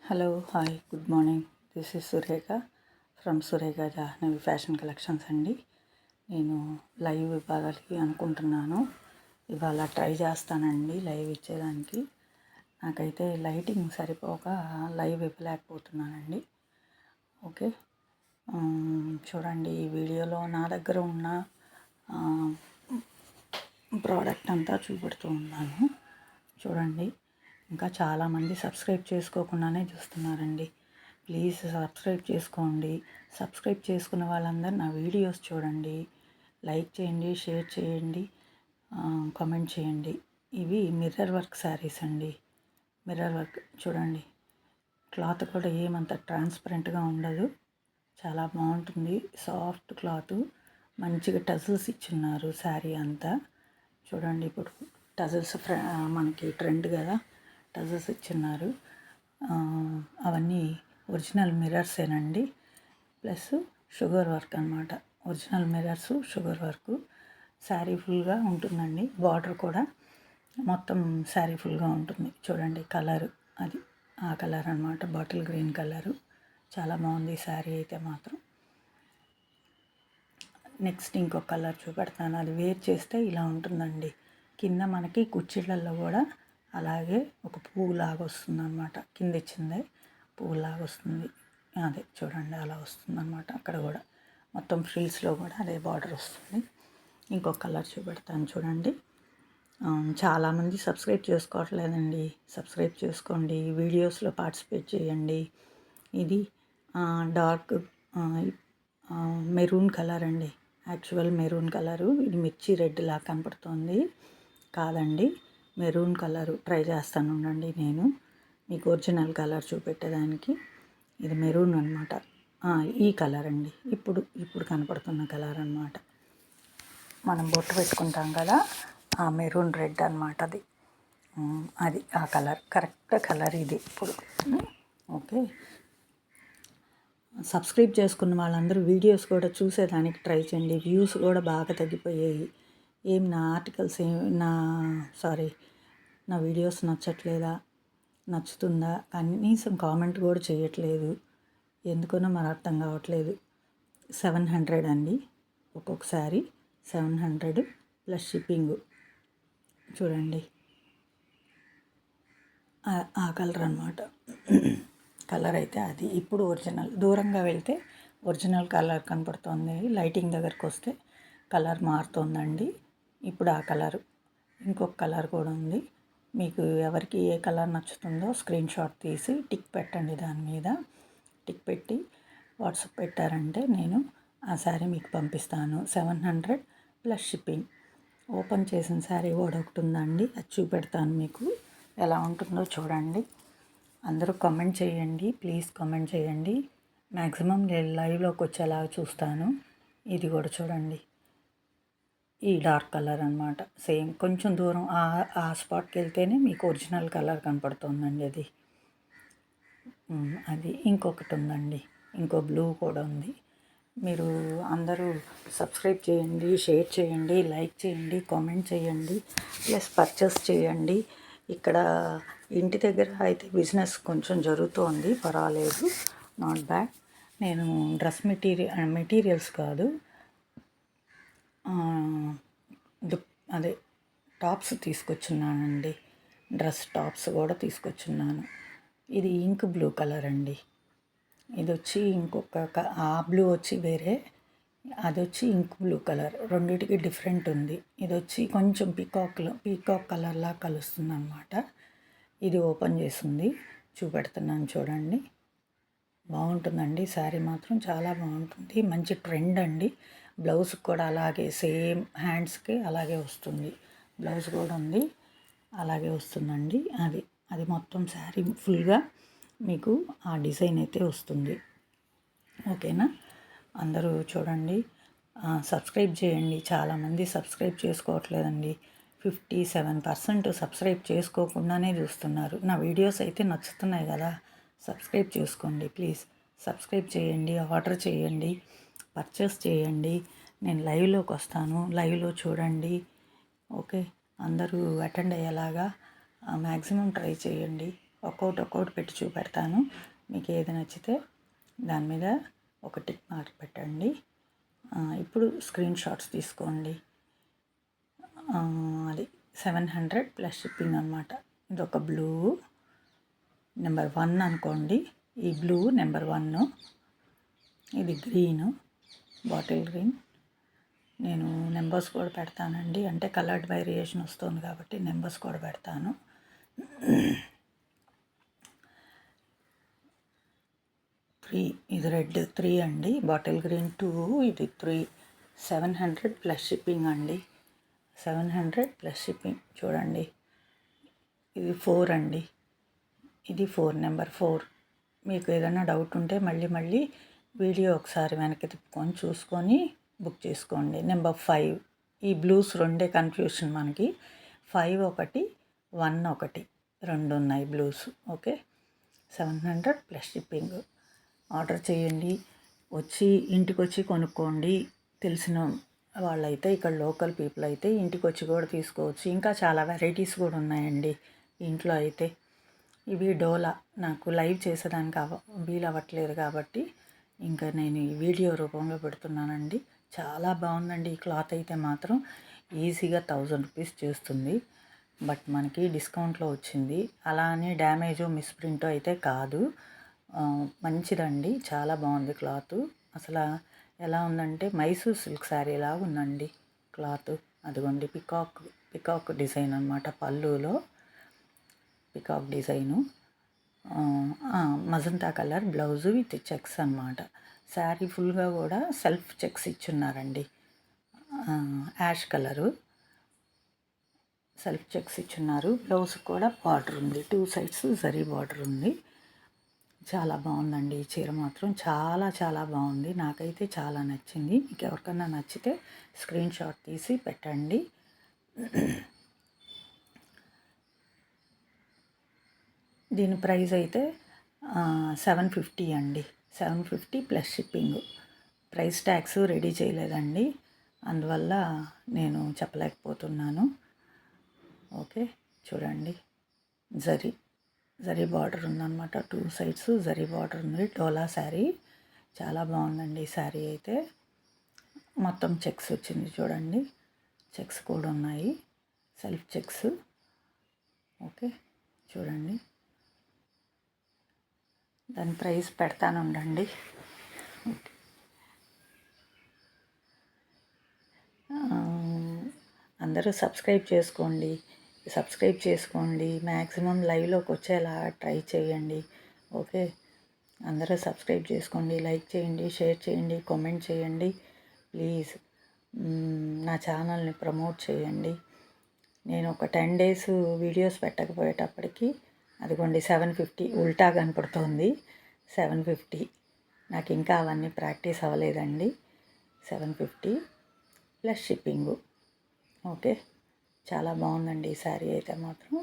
Hello hi good morning. This is Surekha from Surekha Jahnavi fashion collections అండి. నేను live ఇవ్వాలి అనుకుంటున్నాను. ఇవాళ ట్రై చేస్తానండి లైవ్ ఇచ్చేదానికి. నాకైతే లైటింగ్ సరిపోక లైవ్ ఇవ్వలేకపోతున్నానండి. ఓకే, చూడండి ఈ వీడియోలో నా దగ్గర ఉన్న ప్రోడక్ట్ అంతా చూపెడుతూ ఉన్నాను. చూడండి, ఇంకా చాలామంది సబ్స్క్రైబ్ చేసుకోకుండానే చూస్తున్నారండి. ప్లీజ్ సబ్స్క్రైబ్ చేసుకోండి. సబ్స్క్రైబ్ చేసుకున్న వాళ్ళందరూ నా వీడియోస్ చూడండి, లైక్ చేయండి, షేర్ చేయండి, కామెంట్ చేయండి. ఇవి మిర్రర్ వర్క్ శారీస్ అండి. మిర్రర్ వర్క్ చూడండి, క్లాత్ కూడా ఏమంత ట్రాన్స్పరెంట్గా ఉండదు, చాలా బాగుంటుంది. సాఫ్ట్ క్లాత్, మంచిగా టజిల్స్ ఇచ్చున్నారు శారీ అంతా. చూడండి, ఇప్పుడు టజిల్స్ మనకి ట్రెండ్ కదా, టజిల్స్ ఇచ్చున్నారు. అవన్నీ ఒరిజినల్ మిర్రర్సేనండి, ప్లస్ షుగర్ వర్క్ అనమాట. Original mirrors, sugar work. Sari ఫుల్గా ఉంటుందండి. బార్డర్ కూడా మొత్తం శారీ ఫుల్గా ఉంటుంది. చూడండి కలర్, అది ఆ కలర్ అనమాట, బాటిల్ గ్రీన్ కలరు. చాలా బాగుంది శారీ అయితే మాత్రం. నెక్స్ట్ ఇంకొక కలర్ చూపెడతాను. అది వేర్ చేస్తే ఇలా ఉంటుందండి. కింద మనకి కుర్చీలలో కూడా అలాగే ఒక పువ్వులాగా వస్తుంది అనమాట. కింద ఇచ్చిందే పువ్వులాగా వస్తుంది. అదే చూడండి అలా వస్తుంది అనమాట. అక్కడ కూడా మొత్తం ఫ్రిల్స్లో కూడా అదే బార్డర్ వస్తుంది. ఇంకొక కలర్ చూపెడతాను చూడండి. చాలామంది సబ్స్క్రైబ్ చేసుకోవట్లేదండి. సబ్స్క్రైబ్ చేసుకోండి, వీడియోస్లో పార్టిసిపేట్ చేయండి. ఇది డార్క్ మెరూన్ కలర్ అండి. Actual maroon colour. ఇది మిర్చి రెడ్ లా కనపడుతుంది, కాదండి, మెరూన్ కలరు. ట్రై చేస్తాను ఉండండి నేను మీకు ఒరిజినల్ కలర్ చూపెట్టేదానికి. ఇది మెరూన్ అనమాట. ఈ కలర్ అండి, ఇప్పుడు కనపడుతున్న కలర్ అనమాట. మనం బొట్టు పెట్టుకుంటాం కదా, ఆ మెరూన్ రెడ్ అనమాట అది. అది ఆ కలర్, కరెక్ట్ కలర్ ఇది ఇప్పుడు. ఓకే, సబ్స్క్రైబ్ చేసుకున్న వాళ్ళందరూ వీడియోస్ కూడా చూసేదానికి ట్రై చేయండి. వ్యూస్ కూడా బాగా తగ్గిపోయాయి. నా ఆర్టికల్స్ నా వీడియోస్ నచ్చట్లేదా, నచ్చుతుందా, కనీసం కామెంట్ కూడా చేయట్లేదు. ఎందుకనో మరి అర్థం కావట్లేదు. 700 అండి ఒక్కొక్కసారి, 700 ప్లస్ షిప్పింగ్. చూడండి ఆ కలర్ అనమాట. కలర్ అయితే అది ఇప్పుడు ఒరిజినల్. దూరంగా వెళ్తే ఒరిజినల్ కలర్ కనపడుతుంది, లైటింగ్ దగ్గరకు వస్తే కలర్ మారుతుందండి. ఇప్పుడు ఆ కలరు. ఇంకొక కలర్ కూడా ఉంది. మీకు ఎవరికి ఏ కలర్ నచ్చుతుందో స్క్రీన్ షాట్ తీసి టిక్ పెట్టండి. దాని మీద టిక్ పెట్టి వాట్సాప్ పెట్టారంటే నేను ఆ శారీ మీకు పంపిస్తాను. 700 ప్లస్ షిప్పింగ్. ఓపెన్ చేసిన శారీ కూడా ఒకటి ఉందండి, అది చూపెడతాను మీకు ఎలా ఉంటుందో చూడండి. అందరూ కామెంట్ చేయండి, ప్లీజ్ కామెంట్ చేయండి. మ్యాక్సిమం నేను లైవ్లోకి వచ్చేలాగా చూస్తాను. ఇది కూడా చూడండి, ఈ డార్క్ కలర్ అనమాట. సేమ్ కొంచెం దూరం ఆ స్పాట్కి వెళ్తేనే మీకు ఒరిజినల్ కలర్ కనపడుతుందండి. అది ఇంకొకటి ఉందండి, ఇంకో బ్లూ కూడా ఉంది. మీరు అందరూ సబ్స్క్రైబ్ చేయండి, షేర్ చేయండి, లైక్ చేయండి, కామెంట్ చేయండి, ప్లస్ పర్చేస్ చేయండి. ఇక్కడ ఇంటి దగ్గర అయితే బిజినెస్ కొంచెం జరుగుతోంది, పర్వాలేదు, నాట్ బ్యాడ్. నేను డ్రెస్ మెటీరియల్స్ కాదు, అదే టాప్స్ తీసుకొచ్చున్నానండి. డ్రెస్ టాప్స్ కూడా తీసుకొచ్చున్నాను. ఇది ఇంక్ బ్లూ కలర్ అండి. ఇది వచ్చి ఆ బ్లూ వచ్చి వేరే, అది వచ్చి ఇంక్ బ్లూ కలర్. రెండింటికి డిఫరెంట్ ఉంది. ఇది వచ్చి కొంచెం పీకాక్ కలర్లా కలుస్తుంది అనమాట. ఇది ఓపెన్ చేసింది, చూపెడుతున్నాను చూడండి. బాగుంటుందండి శారీ మాత్రం, చాలా బాగుంటుంది. మంచి ట్రెండ్ అండి. బ్లౌజ్ కూడా అలాగే సేమ్ హ్యాండ్స్కి అలాగే వస్తుంది. బ్లౌజ్ కూడా ఉంది, అలాగే వస్తుందండి. అది మొత్తం శారీ ఫుల్గా మీకు ఆ డిజైన్ అయితే వస్తుంది. ఓకేనా, అందరూ చూడండి, సబ్స్క్రైబ్ చేయండి. చాలామంది సబ్స్క్రైబ్ చేసుకోవట్లేదండి. 57% సబ్స్క్రైబ్ చేసుకోకుండానే చూస్తున్నారు. నా వీడియోస్ అయితే నచ్చుతున్నాయి కదా, సబ్స్క్రైబ్ చేసుకోండి ప్లీజ్. సబ్స్క్రైబ్ చేయండి, ఆర్డర్ చేయండి, పర్చేస్ చేయండి. నేను లైవ్లోకి వస్తాను, లైవ్లో చూడండి. ఓకే, అందరూ అటెండ్ అయ్యేలాగా మ్యాక్సిమం ట్రై చేయండి. ఒక్కొక్కటి పెట్టి చూపెడతాను. మీకు ఏది నచ్చితే దాని మీద ఒక టిక్ మార్క్ పెట్టండి. ఇప్పుడు స్క్రీన్ షాట్స్ తీసుకోండి. అది 700 ప్లస్ షిప్పింగ్ అనమాట. ఇది ఒక బ్లూ నెంబర్ 1 అనుకోండి. ఈ బ్లూ నెంబర్ 1, ఇది గ్రీను, బాటిల్ గ్రీన్. నేను నెంబర్స్ కూడా పెడతానండి, అంటే కలర్డ్ వేరియేషన్ వస్తుంది కాబట్టి నెంబర్స్ కూడా పెడతాను. ఇది రెడ్ 3 అండి, బాటిల్ గ్రీన్ 2, ఇది 3. 700 ప్లస్ షిప్పింగ్ అండి. 700 ప్లస్ షిప్పింగ్. చూడండి, ఇది 4 అండి. ఇది 4, నెంబర్ 4. మీకు ఏదైనా డౌట్ ఉంటే మళ్ళీ వీడియో ఒకసారి వెనక్కి తిప్పుకొని చూసుకొని బుక్ చేసుకోండి. నెంబర్ 5. ఈ బ్లూస్ రెండే కన్ఫ్యూషన్ మనకి. 5 ఒకటి, 1 ఒకటి, 2 ఉన్నాయి blues. Okay, 700 plus shipping. Order చేయండి, ఇంటికి వచ్చి కొనుక్కోండి. తెలిసిన వాళ్ళైతే, ఇక్కడ లోకల్ పీపుల్ అయితే ఇంటికి వచ్చి కూడా తీసుకోవచ్చు. ఇంకా చాలా వెరైటీస్ కూడా ఉన్నాయండి ఇంట్లో అయితే. ఇవి డోలా, నాకు లైవ్ చేసేదానికి వీలు అవ్వట్లేదు కాబట్టి ఇంకా నేను ఈ వీడియో రూపంలో పెడుతున్నానండి. చాలా బాగుందండి. ఈ క్లాత్ అయితే మాత్రం ఈజీగా 1000 రూపీస్ చేస్తుంది. బట్ మనకి డిస్కౌంట్లో వచ్చింది. అలా అని డ్యామేజో మిస్ప్రింటో అయితే కాదు. మంచిదండి, చాలా బాగుంది క్లాత్. అసలు ఎలా ఉందంటే మైసూర్ సిల్క్ శారీ లాగా ఉందండి క్లాత్. అదిగోండి, పికాక్ డిజైన్ అనమాట. పళ్ళులో peacock design, magenta colour blouse with checks అనమాట. శారీ ఫుల్గా కూడా సెల్ఫ్ చెక్స్ ఇచ్చున్నారండి. యాష్ కలరు సెల్ఫ్ చెక్స్ ఇచ్చున్నారు. బ్లౌజ్ కూడా బార్డర్ ఉంది, 2 సైడ్స్ జరీ బార్డర్ ఉంది. చాలా బాగుందండి ఈ చీర మాత్రం. చాలా బాగుంది. నాకైతే చాలా నచ్చింది. మీకు ఎవరికన్నా నచ్చితే స్క్రీన్ షాట్ తీసి పెట్టండి. దీని ప్రైస్ అయితే 750 అండి. 750 plus shipping. Price tax ready చేయలేదండి, అందువల్ల నేను చెప్పలేకపోతున్నాను. ఓకే, చూడండి, జరీ బార్డర్ ఉందన్నమాట. 2 సైడ్స్ జరీ బార్డర్ ఉంది. డోలా శారీ చాలా బాగుందండి. ఈ శారీ అయితే మొత్తం చెక్స్ వచ్చింది చూడండి. చెక్స్ కూడా ఉన్నాయి, సెల్ఫ్ చెక్స్. ఓకే, చూడండి, దాని ప్రైస్ పెడతాను ఉండండి. అందరూ సబ్స్క్రైబ్ చేసుకోండి. మ్యాక్సిమం లైవ్లోకి వచ్చేలా ట్రై చేయండి. ఓకే, అందరూ సబ్స్క్రైబ్ చేసుకోండి, లైక్ చేయండి, షేర్ చేయండి, కామెంట్ చేయండి. ప్లీజ్ నా ఛానల్ని ప్రమోట్ చేయండి. నేను ఒక 10 days వీడియోస్ పెట్టకపోయేటప్పటికి అదిగోండి 750 ఉల్టా కనపడుతుంది. 750. నాకు ఇంకా అవన్నీ ప్రాక్టీస్ అవ్వలేదండి. 750 ప్లస్ షిప్పింగు. ఓకే, చాలా బాగుందండి ఈ శారీ అయితే మాత్రం.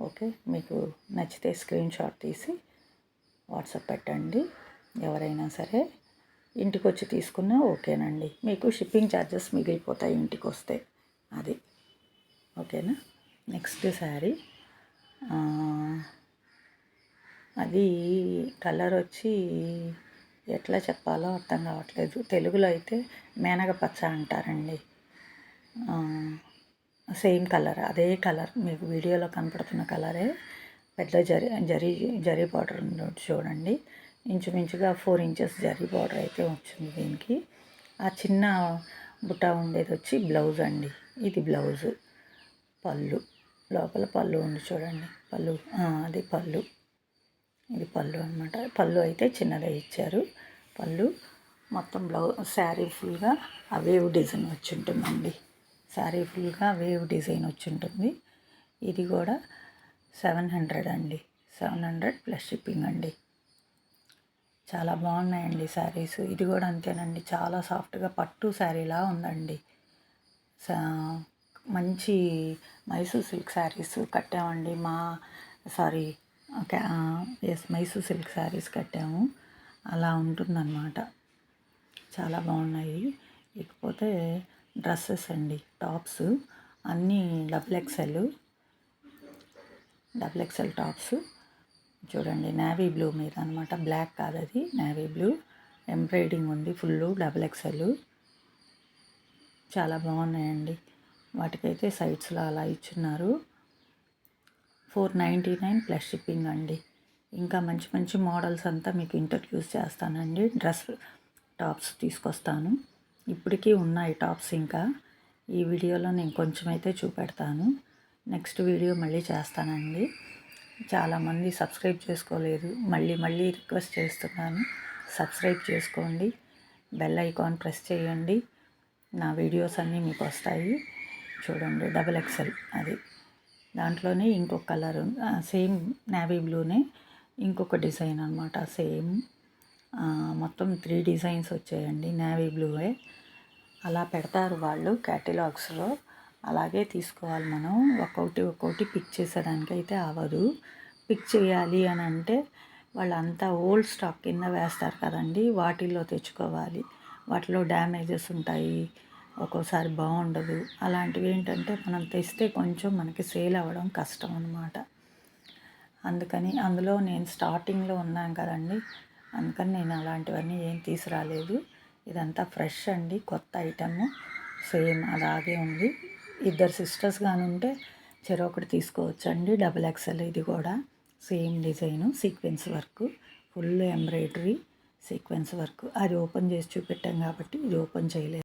ఓకే, మీకు నచ్చితే స్క్రీన్ షాట్ తీసి వాట్సాప్ పెట్టండి. ఎవరైనా సరే ఇంటికి వచ్చి తీసుకున్నా ఓకేనండి. మీకు షిప్పింగ్ ఛార్జెస్ మిగిలిపోతాయి ఇంటికి వస్తే. అది ఓకేనా. నెక్స్ట్ శారీ, అది కలర్ వచ్చి ఎట్లా చెప్పాలో అర్థం కావట్లేదు. తెలుగులో అయితే మేనగ పచ్చ అంటారండి. సేమ్ కలర్, అదే కలర్ మీకు వీడియోలో కనపడుతున్న కలరే. పెద్ద జరీ బార్డర్ ఉంది చూడండి. ఇంచుమించుగా 4 inches జరీ బార్డర్ అయితే వచ్చింది దీనికి. ఆ చిన్న బుట్ట ఉండేది వచ్చి బ్లౌజ్ అండి. ఇది బ్లౌజు. పళ్ళు, లోపల పళ్ళు ఉంది చూడండి. పళ్ళు, అది పళ్ళు. ఇది పళ్ళు అనమాట. పళ్ళు అయితే చిన్నదే ఇచ్చారు. పళ్ళు మొత్తం శారీ ఫుల్గా ఆ వేవ్ డిజైన్ వచ్చి ఉంటుందండి. శారీ ఫుల్గా వేవ్ డిజైన్ వచ్చి ఉంటుంది. ఇది కూడా 700 అండి. 700 ప్లస్ షిప్పింగ్ అండి. చాలా బాగున్నాయండి శారీస్. ఇది కూడా అంతేనండి, చాలా సాఫ్ట్గా పట్టు శారీలా ఉందండి. మంచి మైసూర్ సిల్క్ శారీస్ కట్టామండి. మైసూర్ సిల్క్ శారీస్ కట్టాము. అలా ఉంటుందన్నమాట. చాలా బాగున్నాయి. ఇకపోతే డ్రెస్సెస్ అండి, టాప్స్ అన్నీ డబుల్ ఎక్సెల్ టాప్స్. చూడండి నేవీ బ్లూ మీద అనమాట, బ్లాక్ కాదు అది, నేవీ బ్లూ ఎంబ్రాయిడింగ్ ఉంది ఫుల్, డబుల్ ఎక్సెల్. చాలా బాగున్నాయండి. వాటికైతే సైడ్స్లో అలా ఇచ్చున్నారు. 499 ప్లస్ షిప్పింగ్ అండి. ఇంకా మంచి మంచి మోడల్స్ అంతా మీకు ఇంట్రడ్యూస్ చేస్తానండి. డ్రెస్ టాప్స్ తీసుకొస్తాను. ఇప్పటికీ ఉన్నాయి టాప్స్. ఇంకా ఈ వీడియోలో నేను కొంచెం అయితే చూపెడతాను. నెక్స్ట్ వీడియో మళ్ళీ చేస్తానండి. చాలామంది సబ్స్క్రైబ్ చేసుకోలేదు, మళ్ళీ రిక్వెస్ట్ చేస్తున్నాను, సబ్స్క్రైబ్ చేసుకోండి, బెల్ ఐకాన్ ప్రెస్ చేయండి, నా వీడియోస్ అన్నీ మీకు వస్తాయి. చూడండి డబుల్ ఎక్సెల్ అది, దాంట్లోనే ఇంకొక కలర్ సేమ్ నేవీ బ్లూనే ఇంకొక డిజైన్ అనమాట. సేమ్ మొత్తం 3 డిజైన్స్ వచ్చాయండి నేవీ బ్లూవే. అలా పెడతారు వాళ్ళు క్యాటలాగ్స్లో, అలాగే తీసుకోవాలి మనం. ఒక్కొక్కటి పిక్ చేసేదానికి అయితే అవ్వదు. పిక్ చేయాలి అని అంటే వాళ్ళంతా ఓల్డ్ స్టాక్ కింద వేస్తారు కదండి, వాటిల్లో తెచ్చుకోవాలి. వాటిలో డ్యామేజెస్ ఉంటాయి, ఒక్కోసారి బాగుండదు. అలాంటివి ఏంటంటే మనం తెస్తే కొంచెం మనకి సేల్ అవ్వడం కష్టం అన్నమాట. అందుకని అందులో నేను స్టార్టింగ్లో ఉన్నాను కదండి, అందుకని నేను అలాంటివన్నీ ఏం తీసుకురాలేదు. ఇదంతా ఫ్రెష్ అండి, కొత్త ఐటమ్, సేమ్ అలాగే ఉంది. ఇద్దరు సిస్టర్స్ కానీ ఉంటే చెరొకటి తీసుకోవచ్చండి. డబుల్ ఎక్సెల్ ఇది కూడా same design, sequence work, full embroidery sequence work. అది ఓపెన్ చేసి చూపెట్టాం కాబట్టి ఇది ఓపెన్ చేయలేదు.